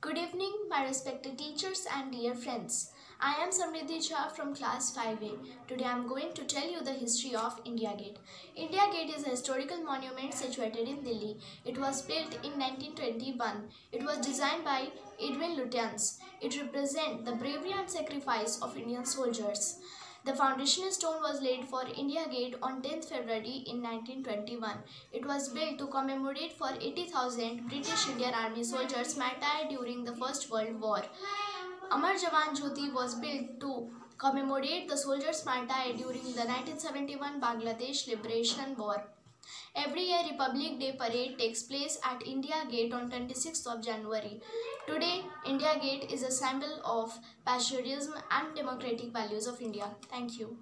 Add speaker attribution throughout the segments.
Speaker 1: Good evening, my respected teachers and dear friends. I am Samriddhi Jha from class 5A. Today I am going to tell you the history of India Gate. India Gate is a historical monument situated in Delhi. It was built in 1921. It was designed by Edwin Lutyens. It represents the bravery and sacrifice of Indian soldiers. The foundation stone was laid for India Gate on 10th February in 1921. It was built to commemorate for 80,000 British Indian Army soldiers martyred during the First World War. Amar Jawan Jyoti was built to commemorate the soldiers martyred during the 1971 Bangladesh Liberation War. Every year, Republic Day parade takes place at India Gate on 26th of January. Today, India Gate is a symbol of patriotism and democratic values of India. Thank you.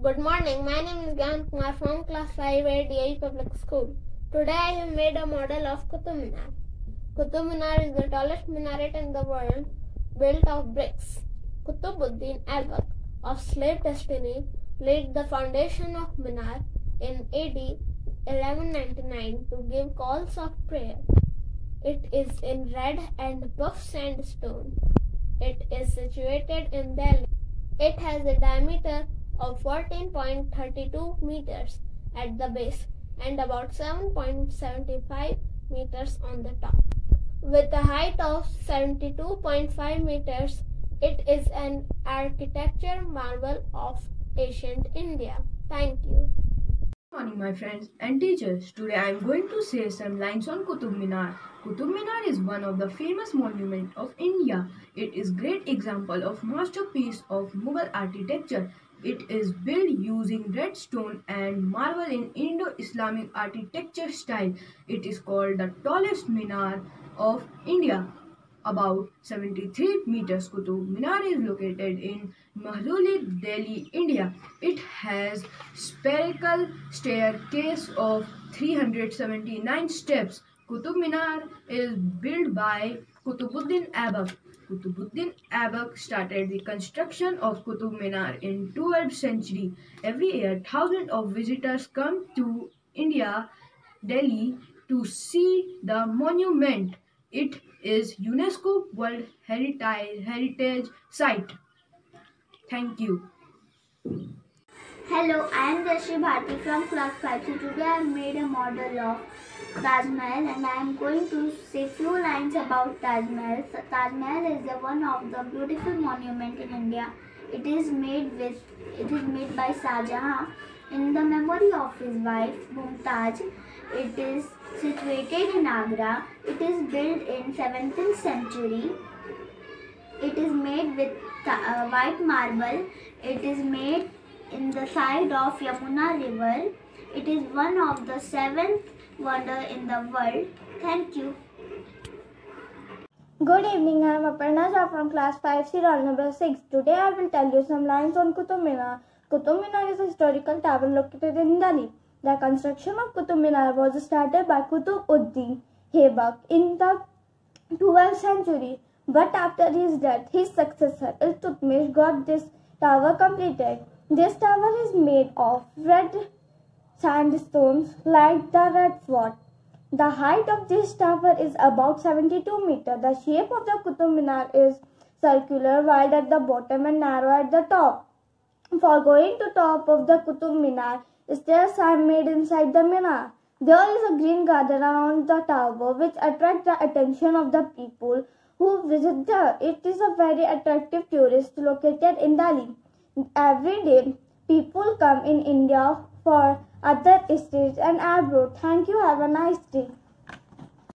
Speaker 2: Good morning. My name is Gyan Kumar from class 5 at DI Public School. Today I have made a model of Qutub Minar. Qutub Minar is the tallest minaret in the world, built of bricks. Qutbuddin Aibak of slave dynasty laid the foundation of Minar in AD 1199 to give calls of prayer. It is in red and buff sandstone. It is situated in Delhi. It has a diameter of 14.32 meters at the base and about 7.75 meters on the top. With a height of 72.5 meters, it is an architecture marvel of ancient India. Thank you.
Speaker 3: Good morning, my friends and teachers. Today I am going to say some lines on Qutub Minar. Qutub Minar is one of the famous monuments of India. It is a great example of masterpiece of Mughal architecture. It is built using red stone and marble in Indo-Islamic architecture style. It is called the tallest minar of India. About 73 meters, Qutub Minar is located in Mahrauli, Delhi, India. It has spherical staircase of 379 steps. Qutub Minar is built by Qutbuddin Aibak. Qutbuddin Aibak started the construction of Qutub Minar in 12th century. Every year, thousands of visitors come to India, Delhi, to see the monument. It is UNESCO World Heritage Site. Thank you.
Speaker 4: Hello, I am Dashi Bharti from class 5. So today I have made a model of Taj Mahal and I am going to say few lines about Taj Mahal. So, Taj Mahal is one of the beautiful monument in India. It is made by Shah Jahan in the memory of his wife Mumtaz. It is situated in Agra. It is built in 17th century. It is made with white marble. It is made in the side of Yamuna river. It is one of the 7th wonder in the world. Thank you.
Speaker 5: Good evening, I am Aparna Jha from class 5C, roll number 6. Today I will tell you some lines on Qutub Minar. Qutub Minar is a historical tower located in Delhi. The construction of Qutub Minar was started by Qutbuddin Aibak in the 12th century. But after his death, his successor Iltutmish got this tower completed. This tower is made of red sandstones like the Red Fort. The height of this tower is about 72 meters. The shape of the Qutub Minar is circular, wide at the bottom and narrow at the top. For going to top of the Qutub Minar, stairs are made inside the minar. There is a green garden around the tower which attracts the attention of the people who visit there. It is a very attractive tourist located in Delhi. Every day, people come in India for other states and abroad. Thank you. Have a nice day.